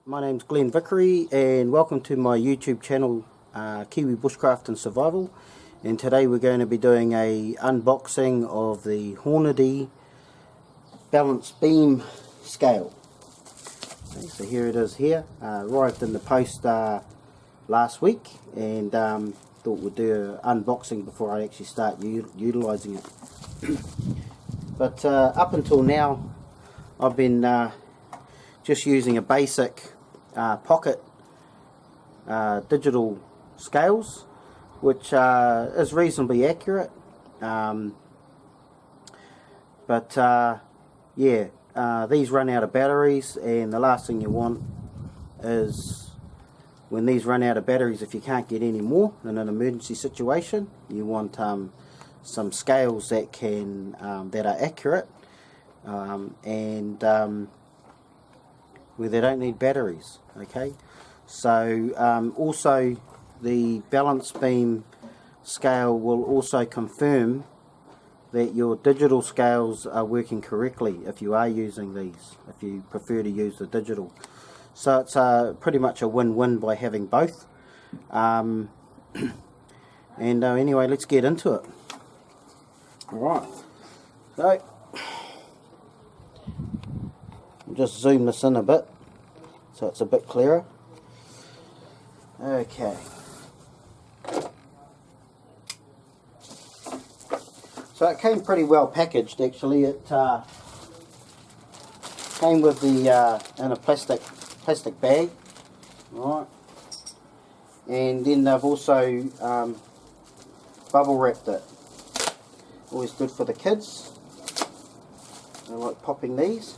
My name's Glenn Vickery and welcome to my YouTube channel Kiwi Bushcraft and Survival, and today we're going to be doing a unboxing of the Hornady balance beam scale. Okay, so here it is here, arrived in the post last week, and thought we'd do an unboxing before I actually start utilising it. But up until now I've been just using a basic pocket digital scales, which is reasonably accurate, but these run out of batteries, and the last thing you want is when these run out of batteries, if you can't get any more in an emergency situation, you want some scales that can that are accurate and where they don't need batteries. Okay, so also the balance beam scale will also confirm that your digital scales are working correctly if you are using these, if you prefer to use the digital. So it's pretty much a win-win by having both. Anyway, let's get into it. Alright, so I'll just zoom this in a bit so it's a bit clearer. Okay. So it came pretty well packaged actually. It came with the in a plastic bag, right? And then they've also bubble wrapped it. Always good for the kids. I like popping these.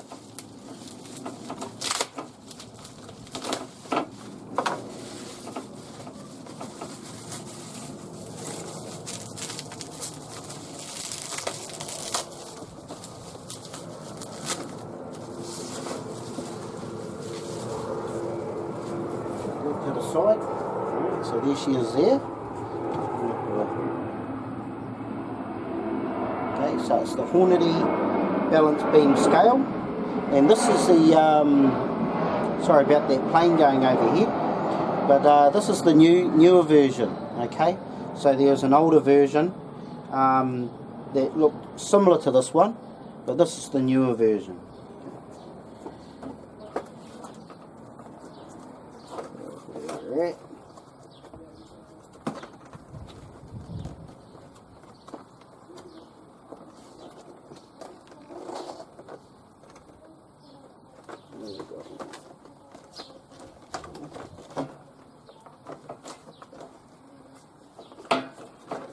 To the side. Right, so there she is there. Okay, so it's the Hornady balance beam scale, and this is the sorry about that plane going overhead, but this is the newer version. Okay, so there's an older version that looked similar to this one, but this is the newer version. Right.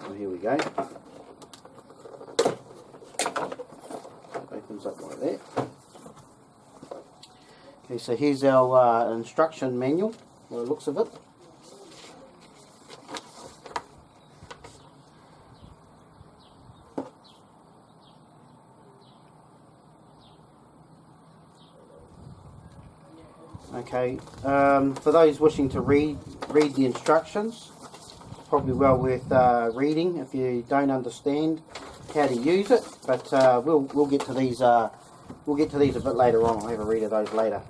So here we go. Opens up like that. Okay, so here's our instruction manual, by the looks of it. Okay, for those wishing to read the instructions, it's probably well worth reading if you don't understand how to use it. But we'll get to these. We'll get to these a bit later on. I'll have a read of those later.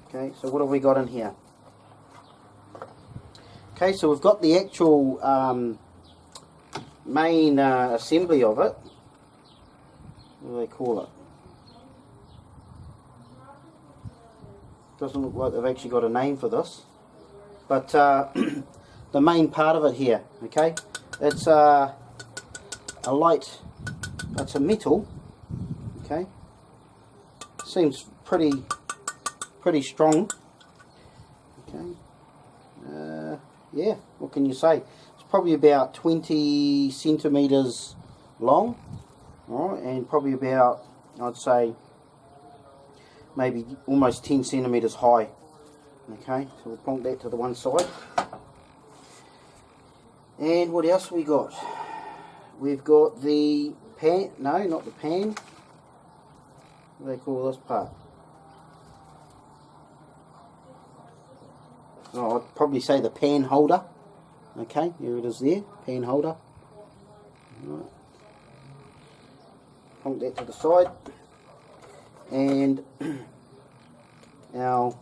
Okay, so what have we got in here? Okay, so we've got the actual main assembly of it. What do they call it? Doesn't look like they've actually got a name for this, but the main part of it here, okay, it's a light, it's a metal, okay, seems pretty strong, okay, yeah, what can you say, it's probably about 20 centimeters long, alright, and probably about, I'd say, maybe almost 10 centimeters high. Okay, so we'll plonk that to the one side. And what else we got? We've got the pan, no, not the pan. What do they call this part? Oh, I'd probably say the pan holder. Okay, here it is there, pan holder. Right. Plonk that to the side. And our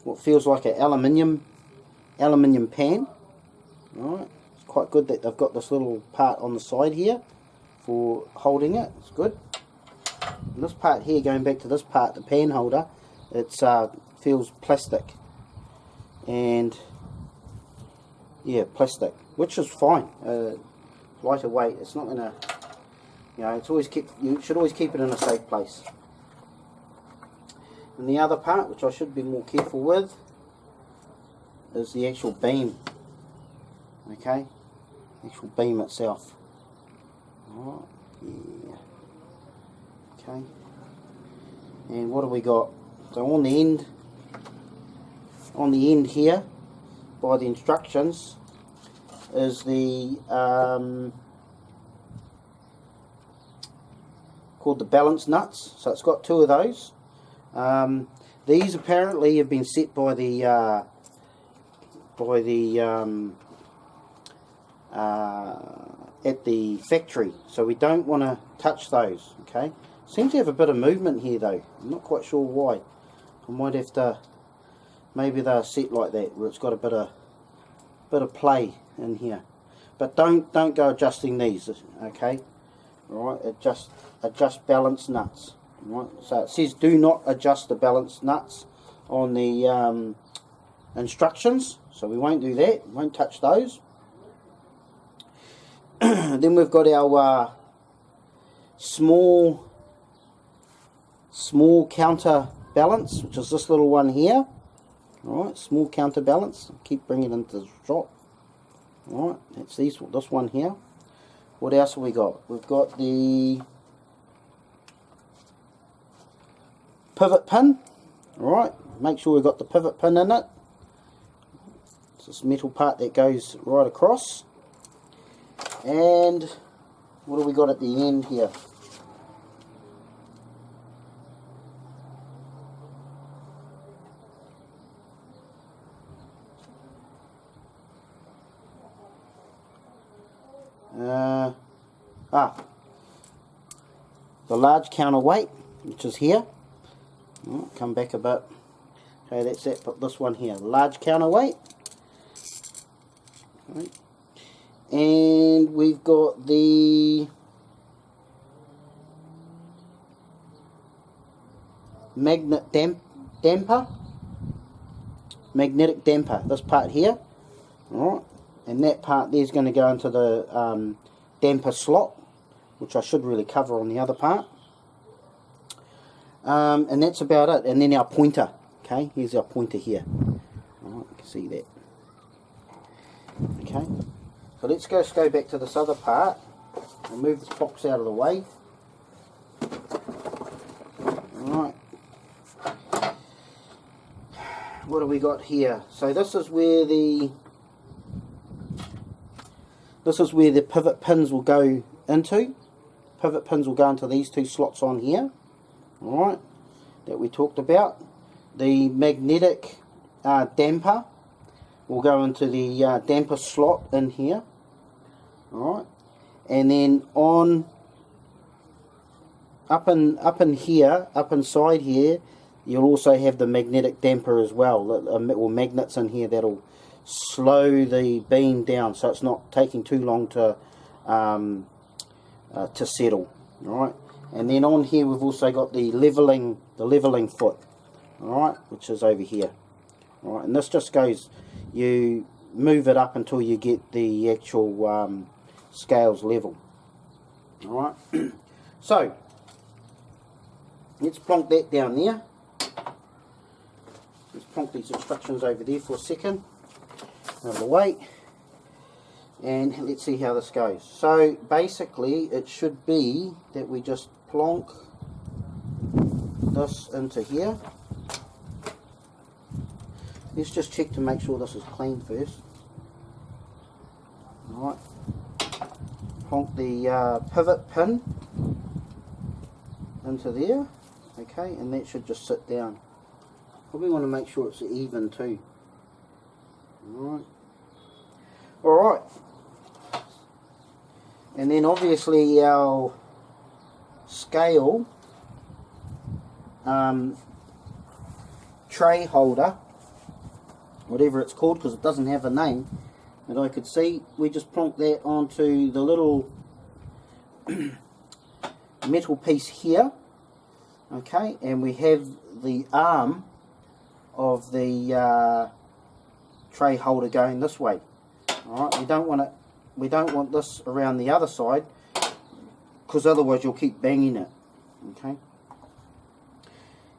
what feels like an aluminium pan. Right, it's quite good that they've got this little part on the side here for holding it. It's good. And this part here, going back to this part, the pan holder, it's feels plastic, and yeah, plastic, which is fine. Lighter weight. It's not gonna, you know, it's always you should always keep it in a safe place. And the other part, which I should be more careful with, is the actual beam. Okay, actual beam itself. Alright, yeah. Okay. And what have we got? So on the end here, by the instructions, is the called the balance nuts. So it's got two of those. These apparently have been set by the at the factory, so we don't want to touch those. Okay, seems to have a bit of movement here though. I'm not quite sure why. I might have to, maybe they're set like that where it's got a bit of play in here. But don't go adjusting these. Okay, all right, adjust balance nuts. Right, so it says do not adjust the balance nuts on the instructions, so we won't do that. We won't touch those. Then we've got our small counterbalance, which is this little one here. All right, small counterbalance. Keep bringing it into the shop. All right, that's this one here. What else have we got? We've got the pivot pin. All right, make sure we've got the pivot pin in it. It's this metal part that goes right across. And what have we got at the end here? The large counterweight, which is here. Oh, come back a bit. Okay, that's it. Put this one here. Large counterweight. Okay. And we've got the magnetic damper, this part here. Alright, and that part there's going to go into the damper slot, which I should really cover on the other part. And that's about it. And then our pointer. Okay, here's our pointer here. Alright, you can see that. Okay. So let's go back to this other part and move this box out of the way. Alright. What have we got here? So this is where the pivot pins will go into. Pivot pins will go into these two slots on here. Alright. That we talked about. The magnetic damper will go into the damper slot in here. Alright, and then up inside here, you'll also have the magnetic damper as well, or magnets in here that'll slow the beam down, so it's not taking too long to settle. Alright, and then on here we've also got the leveling foot. Alright, which is over here. Alright, and this just goes, you move it up until you get the actual scales level. Alright, so let's plonk that down there. Let's plonk these instructions over there for a second, out of the way, and let's see how this goes. So basically it should be that we just plonk this into here. Let's just check to make sure this is clean first. Alright, plonk the pivot pin into there, okay, and that should just sit down. Probably want to make sure it's even too. Alright, and then obviously our scale tray holder, whatever it's called, because it doesn't have a name that I could see, we just plonk that onto the little metal piece here, okay, and we have the arm of the tray holder going this way. All right, we don't want this around the other side, because otherwise you'll keep banging it. Okay,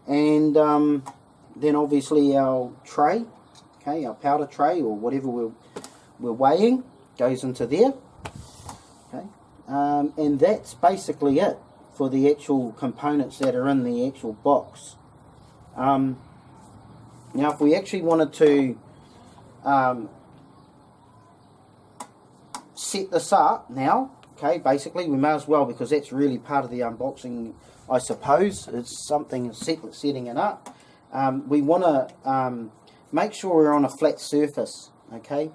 and then obviously our tray, okay, our powder tray or whatever we're weighing goes into there. Okay, and that's basically it for the actual components that are in the actual box. Now, if we actually wanted to set this up now, okay, basically we may as well, because that's really part of the unboxing, I suppose. It's something setting it up. We want to make sure we're on a flat surface, okay.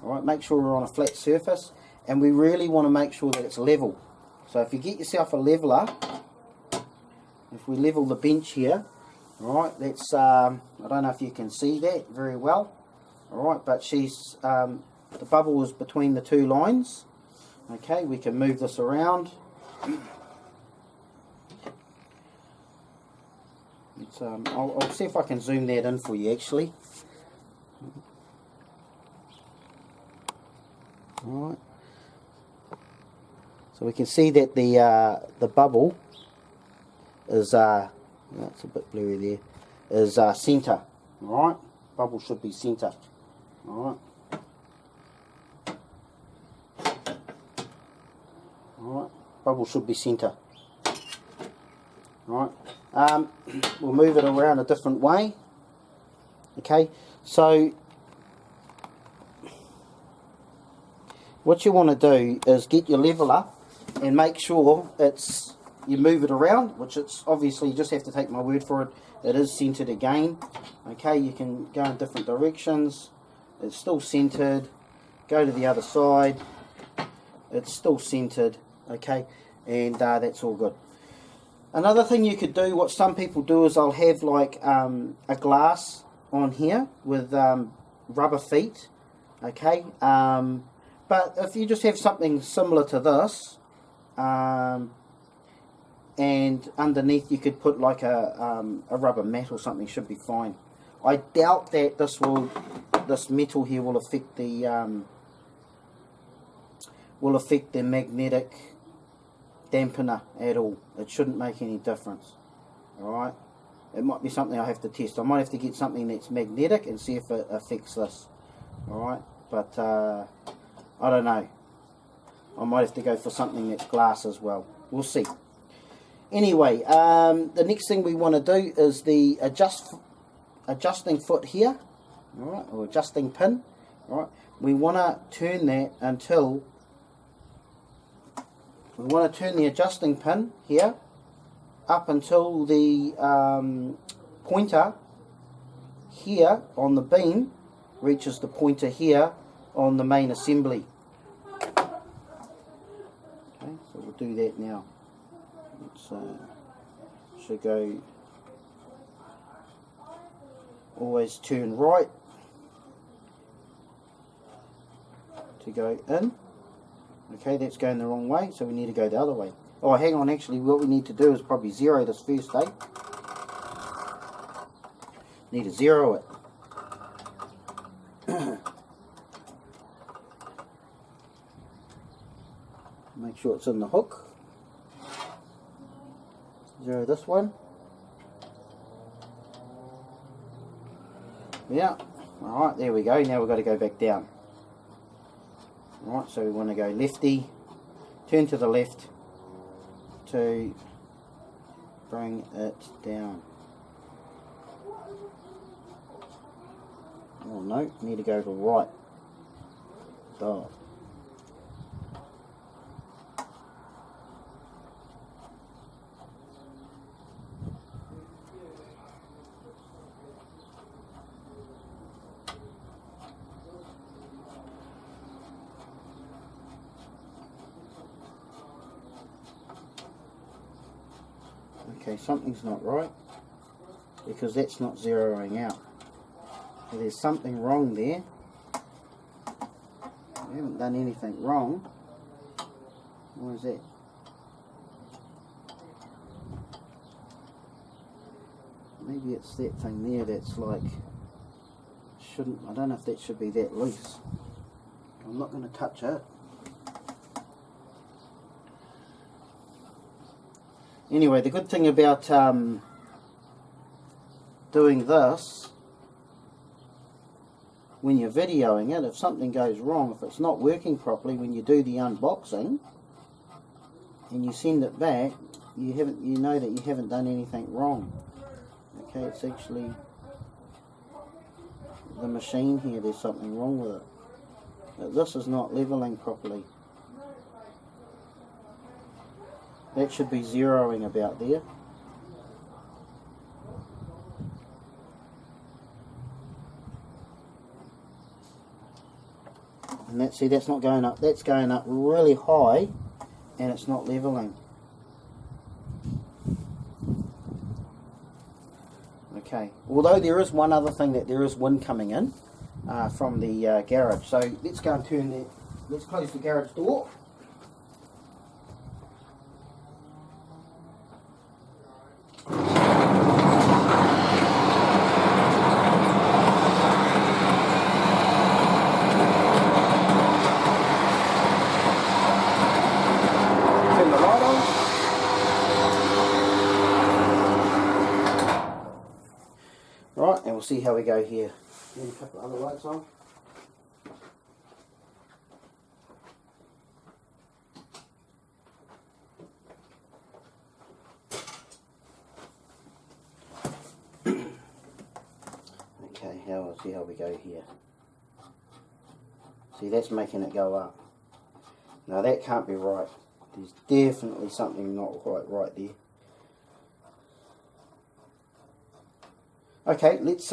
All right, make sure we're on a flat surface, and we really want to make sure that it's level. So if you get yourself a leveler, if we level the bench here, all right, that's I don't know if you can see that very well, all right, but she's the bubble is between the two lines. Okay, we can move this around. It's, I'll see if I can zoom that in for you actually. All right. So we can see that the bubble is it's a bit blurry there. Is center. All right. Bubble should be center. All right. Alright, bubble should be centre. Alright, we'll move it around a different way. Okay, so what you want to do is get your leveler and make sure you move it around, which it's obviously, you just have to take my word for it, it is centred again. Okay, you can go in different directions, it's still centred, go to the other side, it's still centred. Okay, and that's all good. Another thing you could do, what some people do, is I'll have like a glass on here with rubber feet. Okay, but if you just have something similar to this, and underneath you could put like a rubber mat or something, should be fine. I doubt that this metal here will affect the magnetic dampener at all. It shouldn't make any difference. Alright, it might be something I have to test. I might have to get something that's magnetic and see if it affects this. Alright, but I don't know. I might have to go for something that's glass as well. We'll see. Anyway, the next thing we want to do is the adjusting foot here. Alright, or adjusting pin. Alright, we want to turn that until we want to turn the adjusting pin here up until the pointer here on the beam reaches the pointer here on the main assembly. Okay, so we'll do that now. It should go, always turn right to go in. Okay, that's going the wrong way, so we need to go the other way. Oh, hang on, actually, what we need to do is probably zero this first, eh? Need to zero it. Make sure it's in the hook. Zero this one. Yeah, alright, there we go. Now we've got to go back down. Alright, so we want to go lefty, turn to the left to bring it down. Oh no, need to go to right. Duh. Okay, something's not right. because that's not zeroing out. So there's something wrong there. We haven't done anything wrong. What is that? Maybe it's that thing there that's like, shouldn't, I don't know if that should be that loose. I'm not going to touch it. Anyway, the good thing about doing this, when you're videoing it, if something goes wrong, if it's not working properly, when you do the unboxing and you send it back, you know that you haven't done anything wrong. Okay, it's actually the machine here, there's something wrong with it. But this is not leveling properly. That should be zeroing about there. And see, that's not going up, that's going up really high and it's not leveling. Okay, although there is one other thing, that there is wind coming in from the garage. So let's go and turn that, let's close the garage door. Right, and we'll see how we go here. Turn a couple of other lights on. Okay, we'll see how we go here. See, that's making it go up. Now that can't be right. There's definitely something not quite right there. Okay, let's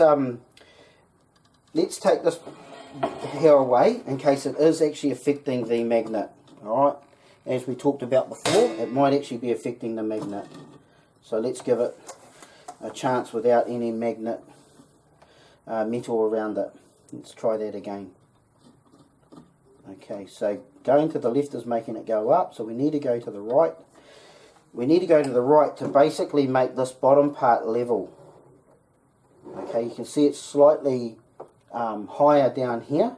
take this here away in case it is actually affecting the magnet. Alright, as we talked about before, it might actually be affecting the magnet. So let's give it a chance without any magnet metal around it. Let's try that again. Okay, so going to the left is making it go up, so we need to go to the right. We need to go to the right to basically make this bottom part level. Okay, you can see it's slightly higher down here,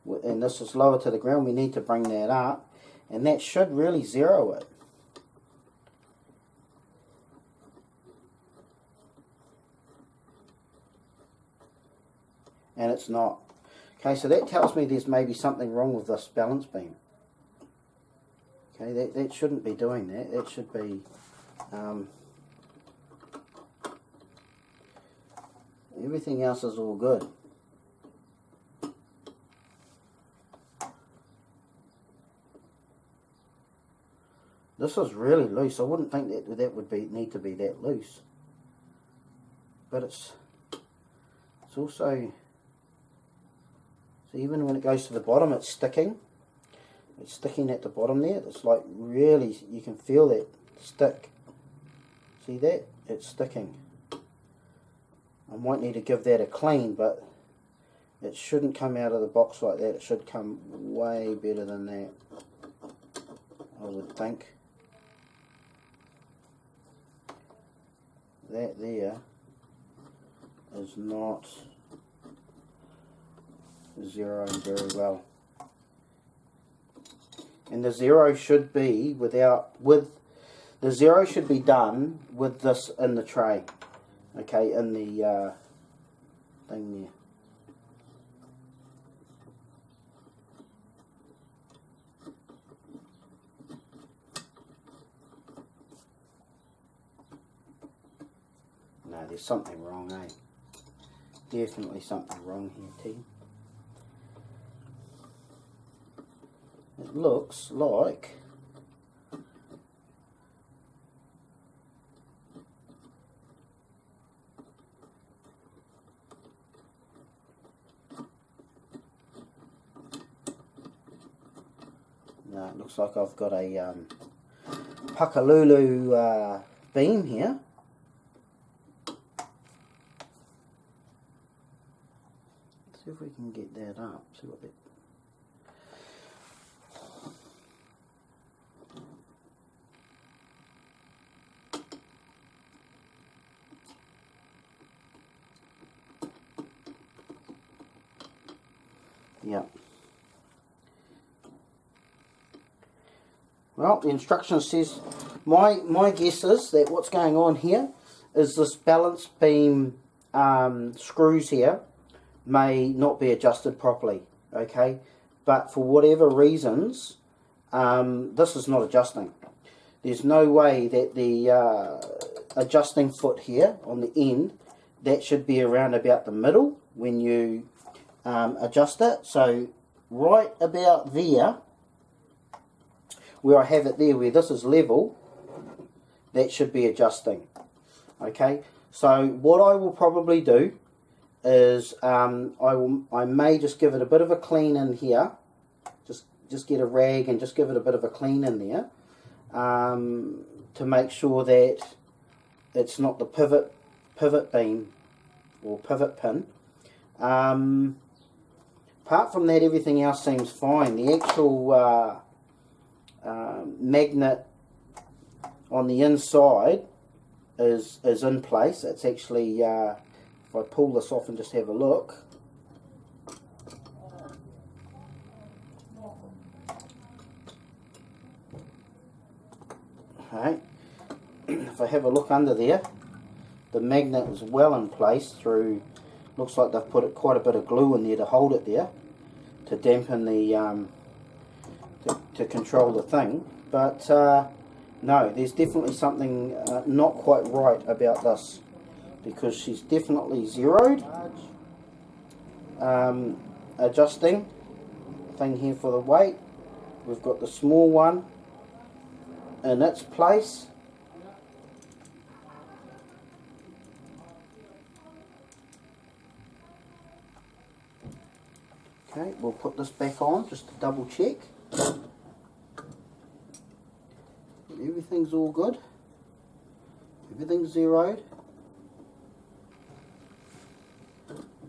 and this is lower to the ground. We need to bring that up, and that should really zero it. And it's not. Okay, so that tells me there's maybe something wrong with this balance beam. Okay, that shouldn't be doing that. That should be everything else is all good. This is really loose. I wouldn't think that would need to be that loose. But it's also, so even when it goes to the bottom, it's sticking. It's sticking at the bottom there. It's like really, you can feel that stick. See that? It's sticking. I might need to give that a clean, but it shouldn't come out of the box like that. It should come way better than that, I would think. That there is not zeroing very well. And the zero should be the zero should be done with this in the tray. Okay, in the thing there. No, there's something wrong, eh? Definitely something wrong here, team. It looks like it looks like I've got a Pukalulu beam here. see if we can get that up. See what that. Yeah. Well, the instruction says, my guess is that what's going on here is this balance beam screws here may not be adjusted properly, okay? But for whatever reasons, this is not adjusting. There's no way that the adjusting foot here on the end, that should be around about the middle when you adjust it. So right about there, where I have it there, where this is level, that should be adjusting. Okay, so what I will probably do is I may just give it a bit of a clean in here, just get a rag and just give it a bit of a clean in there, to make sure that it's not the pivot beam or pivot pin. Apart from that, everything else seems fine. The actual magnet on the inside is in place. It's actually, if I pull this off and just have a look, okay, if I have a look under there, the magnet is well in place through, looks like they've put quite a bit of glue in there to hold it there, to dampen the, to control the thing. But no, there's definitely something not quite right about this, because she's definitely zeroed. Adjusting thing here for the weight. We've got the small one in its place. Okay, we'll put this back on just to double check. Everything's all good. Everything's zeroed.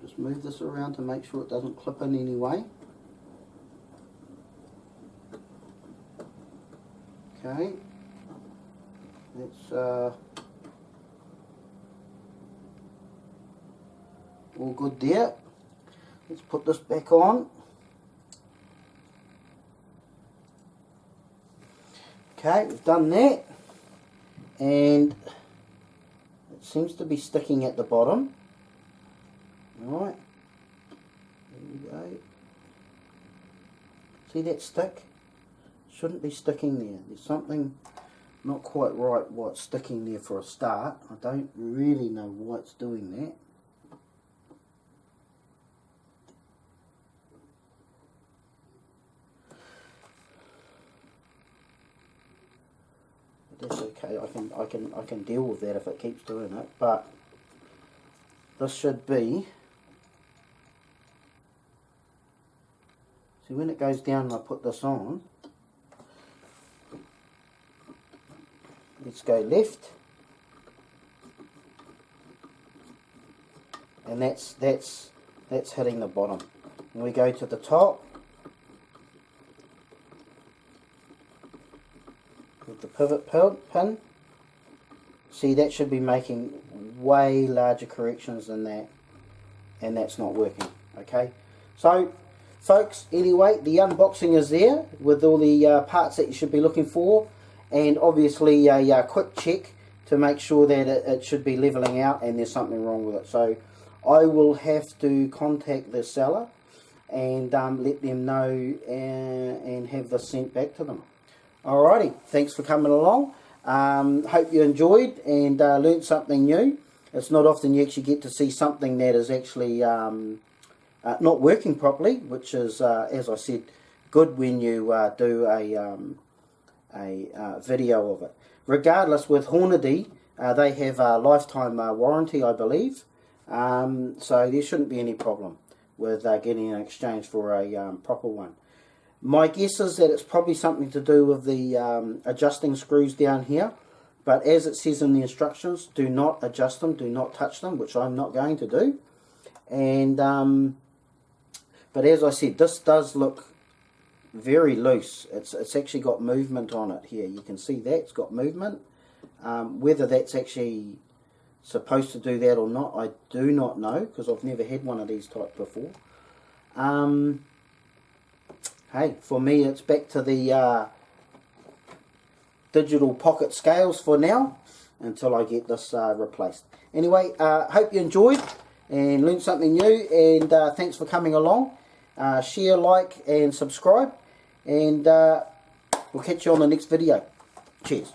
Just move this around to make sure it doesn't clip in any way. Okay. It's all good there. Let's put this back on. Okay, we've done that, and it seems to be sticking at the bottom. Alright, there we go. See that stick? Shouldn't be sticking there. There's something not quite right why it's sticking there for a start. I don't really know why it's doing that. That's okay. I can deal with that if it keeps doing it. But this should be. See, when it goes down and I put this on, let's go left, and that's hitting the bottom. And we go to the top with the pivot pin. See, that should be making way larger corrections than that, and that's not working. Okay, so folks, anyway, the unboxing is there with all the parts that you should be looking for, and obviously a quick check to make sure that it should be leveling out and there's something wrong with it. So I will have to contact the seller and let them know and have this sent back to them. Alrighty, thanks for coming along. Hope you enjoyed and learnt something new. It's not often you actually get to see something that is actually not working properly, which is, as I said, good when you do a video of it. Regardless, with Hornady, they have a lifetime warranty, I believe, so there shouldn't be any problem with getting an exchange for a proper one. My guess is that it's probably something to do with the adjusting screws down here, but as it says in the instructions, do not adjust them, do not touch them, which I'm not going to do. And But as I said, this does look very loose. It's actually got movement on it here. You can see that it's got movement. Whether that's actually supposed to do that or not, I do not know, because I've never had one of these type before. Hey, for me it's back to the digital pocket scales for now, until I get this replaced. Anyway, hope you enjoyed and learned something new, and thanks for coming along. Share, like and subscribe, and we'll catch you on the next video. Cheers.